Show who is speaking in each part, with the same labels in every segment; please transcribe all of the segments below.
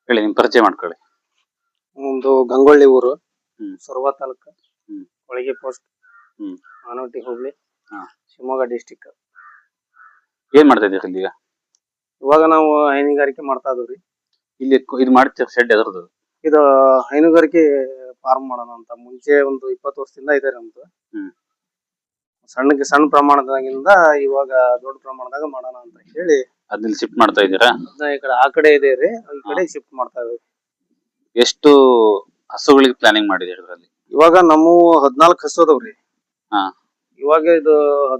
Speaker 1: ಹೇಳಿ, ನಿಮ್ ಪರಿಚಯ ಮಾಡ್ಕೊಳ್ಳಿ.
Speaker 2: ಒಂದು ಗಂಗೊಳ್ಳಿ ಊರು,
Speaker 1: ಹ್ಮ್.
Speaker 2: ಸೊರಬ ತಾಲೂಕು,
Speaker 1: ಹ್ಮ್.
Speaker 2: ಕೊಳಗೆ ಪೋಸ್ಟ್,
Speaker 1: ಹ್ಮ್.
Speaker 2: ಆನವಟ್ಟಿ ಹೋಬಳಿ,
Speaker 1: ಹಾ.
Speaker 2: ಶಿವಮೊಗ್ಗ ಡಿಸ್ಟಿಕ್.
Speaker 1: ಏನ್ ಮಾಡ್ತಾ ಇದೀರಿ ಇಲ್ಲಿ ಈಗ?
Speaker 2: ಇವಾಗ ನಾವು ಹೈನುಗಾರಿಕೆ ಮಾಡ್ತಾ ಇದೀವಿ.
Speaker 1: ಇಲ್ಲಿ ಇದು ಮಾಡ್ತೀರ ಶೆಡ್ ಎದ್ರದ್ದು?
Speaker 2: ಇದು ಹೈನುಗಾರಿಕೆ ಫಾರ್ಮ್ ಮಾಡೋಣ ಅಂತ ಮುಂಚೆ ಒಂದು 20 ವರ್ಷದಿಂದ ಇದೆ ನಮ್ದು.
Speaker 1: ಹ್ಮ್.
Speaker 2: ಸಣ್ಣ ಪ್ರಮಾಣದಾಗಿಂದ ಇವಾಗ ದೊಡ್ಡ ಪ್ರಮಾಣದಾಗ ಮಾಡೋಣ ಅಂತ ಹೇಳಿ
Speaker 1: ಅದ್ರಲ್ಲಿ ಶಿಫ್ಟ್ ಮಾಡ್ತಾ ಇದೀರಾ?
Speaker 2: ಈ ಕಡೆ ಆ ಕಡೆ ಇದೆ ರೀ, ಈ ಕಡೆ ಶಿಫ್ಟ್ ಮಾಡ್ತಾ ಇದೀವಿ.
Speaker 1: ಎಷ್ಟು ಹಸುಗಳಿಗೆ ಪ್ಲಾನಿಂಗ್ ಮಾಡಿದೀರಿ ಇದರಲ್ಲಿ?
Speaker 2: ಇವಾಗ ನಮ್ಮ 14 ಹಸು ಅದಾವ್ರಿ.
Speaker 1: ಹಾ.
Speaker 2: ಇವಾಗ ಇದು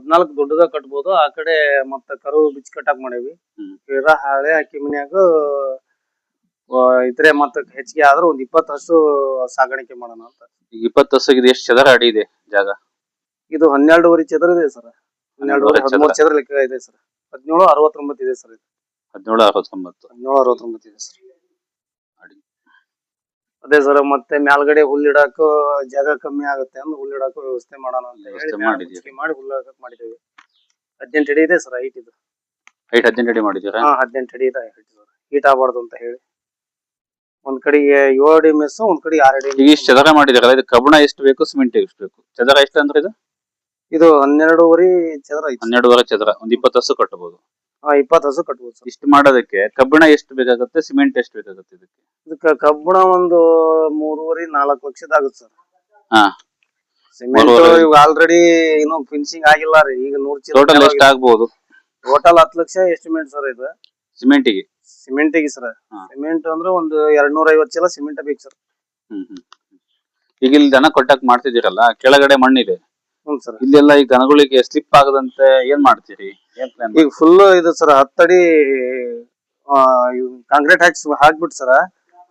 Speaker 2: 14 ದೊಡ್ಡದಾಗ ಕಟ್ಬೋದು. ಆ ಕಡೆ ಮತ್ತ ಕರು ಬಿಚ್ಚ ಕಟ್ಟಾಕ್ ಮಾಡೇವಿ. ತೀರಾ ಹಳೆ ಹಾಕಿ ಮನ್ಯಾಗ ಇದ್ರೆ ಮತ್ತ ಹೆಚ್ಚಿಗೆ ಆದ್ರೆ ಒಂದ್ 20 ಹಸು ಸಾಗಾಣಿಕೆ ಮಾಡೋಣ ಅಂತ.
Speaker 1: ಈಗ 20 ಹಸುಗೆ ಇದು ಎಷ್ಟು ಚದರ ಅಡಿ ಇದೆ ಜಾಗ?
Speaker 2: ಇದು 12.5 ಚದರ ಇದೆ ಸರ್. 13 ಚದರ ಲೆಕ್ಕ ಇದೆ ಸರ್. 1769 ಇದೆ ಸರ್.
Speaker 1: 1769
Speaker 2: 1769 ಇದೆ ಸರ್. ಅದೇ ಸರ್, ಮತ್ತೆ ಮೇಲ್ಗಡೆ ಹುಲ್ಲಿಡಾಕ ಜಾಗ ಕಮ್ಮಿ ಆಗುತ್ತೆ ಅಂದ್ರೆ ಹುಲ್ಲಿಡಾಕ ವ್ಯವಸ್ಥೆ ಮಾಡೋಣ ಅಂತ ಹೇಳಿ ಮಾಡಿ ಹುಲ್ಲಾಕಕ್ ಮಾಡಿದ್ದೇವೆ. 18 ಅಡಿ ಇದೆ ಸರ್ ಹೈಟ್. ಇದು
Speaker 1: ಹೈಟ್ 18 ಅಡಿ ಮಾಡಿದ್ದೀರಾ?
Speaker 2: 18 ಅಡಿ ಇದೆ ಹೈಟ್ ಸರ್. ಹೀಟ್ ಆಗಬಾರ್ದು ಅಂತ ಹೇಳಿ ಒಂದ್ ಕಡೆಗೆ 7 ಅಡಿ ಮೆಸ್, ಒಂದ್ ಕಡೆ 6 ಅಡಿ.
Speaker 1: ಈಗ ಇಷ್ಟು ಚದರ ಮಾಡಿದಾರಲ್ಲ, ಇದು ಕಬ್ಬಣ ಎಷ್ಟು ಬೇಕು, ಸಿಮೆಂಟ್ ಎಷ್ಟು ಬೇಕು? ಚದರ ಎಷ್ಟು ಅಂದ್ರೆ
Speaker 2: ಇದು 12.5 ಚದರ ಐತಿ.
Speaker 1: 12.5 ಚದರ ಒಂದ್ 20 ಹಸು ಕಟ್ಟಬಹುದು.
Speaker 2: 20 ಹಸು ಕಟ್ಟಬಹುದು ಸರ್.
Speaker 1: ಇಷ್ಟು ಮಾಡೋದಕ್ಕೆ ಕಬ್ಬಣ ಎಷ್ಟು ಬೇಕಾಗುತ್ತೆ, ಸಿಮೆಂಟ್ ಎಷ್ಟು ಬೇಕಾಗುತ್ತೆ ಇದಕ್ಕೆ?
Speaker 2: ಇದಕ್ಕೆ ಕಬ್ಬಣ ಒಂದು 3.5-4 ಲಕ್ಷದ ಆಗುತ್ತೆ ಸರ್.
Speaker 1: ಹಾ.
Speaker 2: ಸಿಮೆಂಟ್ ಈಗ ಆಲ್ರೆಡಿ ಇನ್ನೂ ಫಿನಿಶಿಂಗ್ ಆಗಿಲ್ಲ ರೀ. ಈಗ 100 ಚೀಲ
Speaker 1: ಟೋಟಲ್ ಎಷ್ಟು ಆಗ್ಬಹುದು?
Speaker 2: ಟೋಟಲ್ 10 ಲಕ್ಷ ಎಸ್ಟಿಮೇಟ್ ಸರ್ ಇದು
Speaker 1: ಸಿಮೆಂಟಿಗೆ.
Speaker 2: ಸಿಮೆಂಟಿಗೆ ಸರ್. ಸಿಮೆಂಟ್ ಅಂದ್ರೆ ಒಂದು 250 ಚೀಲ ಸಿಮೆಂಟ್ ಬೇಕು ಸರ್.
Speaker 1: ಈಗ ಇಲ್ಲಿ ದನ ಕೊಟ್ಟಾಕ್ ಮಾಡ್ತಿದ್ದೀರಲ್ಲ, ಕೆಳಗಡೆ ಮಣ್ಣಿದೆ.
Speaker 2: ಹ್ಞೂ ಸರ್.
Speaker 1: ಇಲ್ಲೆಲ್ಲ ಈ ದನಗಳಿಗೆ ಸ್ಲಿಪ್ ಆಗದಂತೆ ಏನ್ ಮಾಡ್ತೀರಿ?
Speaker 2: ಈಗ ಫುಲ್ ಇದು ಸರ್ 10 ಅಡಿ ಕಾಂಕ್ರೀಟ್ ಹಾಕ್ಬಿಟ್ಟು ಸರ್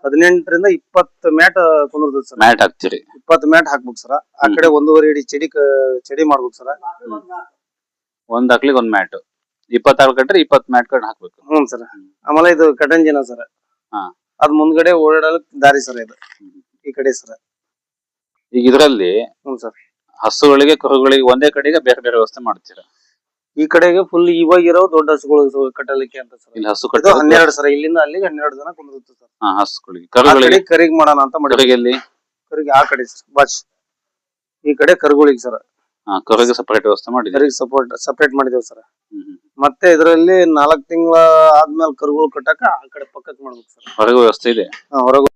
Speaker 2: 18 ರಿಂದ 20 ಮ್ಯಾಟ್ ಕುಂದ್ರದ್ ಸರ್.
Speaker 1: ಮ್ಯಾಟ್ ಹಾಕ್ತಿರಿ?
Speaker 2: 20 ಮ್ಯಾಟ್ ಹಾಕ್ಬೇಕು ಸರ್. ಆ ಕಡೆ 1.5 ಅಡಿ ಚಡಿ ಮಾಡ್ಬೇಕು ಸರ್.
Speaker 1: ಒಂದ್ ಹಾಕ್ಲಿಕ್ಕೆ ಒಂದ್ ಮ್ಯಾಟ್ 26 ಕಟ್ರೆ 20 ಮ್ಯಾಟ್ ಕಟ್ ಹಾಕ್ಬೇಕು.
Speaker 2: ಹ್ಞೂ ಸರ್. ಆಮೇಲೆ ಇದು ಕಟಂಜಿನ ಸರ್. ಅದ್ ಮುಂದ್ಗಡೆ ಓಡಾಡಕ್ ದಾರಿ ಸರ್. ಇದು ಈ ಕಡೆ ಸರ್.
Speaker 1: ಈಗ ಇದ್ರಲ್ಲಿ
Speaker 2: ಹ್ಞೂ ಸರ್,
Speaker 1: ಹಸುಗಳಿಗೆ ಕರುಗಳಿಗೆ ಒಂದೇ ಕಡೆಗೆ ಬೇರೆ ಬೇರೆ ವ್ಯವಸ್ಥೆ ಮಾಡ್ತೀರಾ?
Speaker 2: ಈ ಕಡೆಗೆ ಫುಲ್ ಇವಾಗ ಇರೋ ದೊಡ್ಡ ಹಸುಗಳು ಕಟ್ಟಲಿಕ್ಕೆ ಅಂತ ಸರ್.
Speaker 1: ಇಲ್ಲಿ ಹಸು
Speaker 2: 12 ಸರ್. ಇಲ್ಲಿಂದ ಅಲ್ಲಿಗೆ 12 ಜನ ಕುಂದಿರುತ್ತೆ ಸರ್.
Speaker 1: ಹಸುಗಳಿಗೆ. ಕರುಗಳಿಗೆ
Speaker 2: ಕರಿಗೆ ಮಾಡೋಣ ಅಂತ ಮಾಡಿ. ಕರಿಗೆ ಆ ಕಡೆ ಸರ್ ಬಾಚ್. ಈ ಕಡೆ ಕರುಗಳಿಗೆ ಸರ್.
Speaker 1: ಕರುಗೆ ಸಪರೇಟ್ ವ್ಯವಸ್ಥೆ ಮಾಡಿದ್ದೀವಿ.
Speaker 2: ಕರಿಗೆ ಸಪರೇಟ್ ಮಾಡಿದೇವ್ ಸರ್. ಮತ್ತೆ ಇದರಲ್ಲಿ 4 ತಿಂಗಳ ಆದ್ಮೇಲೆ ಕರುಗಳು ಕಟ್ಟಕ ಆ ಕಡೆ ಪಕ್ಕಕ್ಕೆ ಮಾಡ್ಬೇಕು ಸರ್.
Speaker 1: ಹೊರಗೆ ವ್ಯವಸ್ಥೆ ಇದೆ?
Speaker 2: ಹೊರಗೆ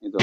Speaker 1: ಇದು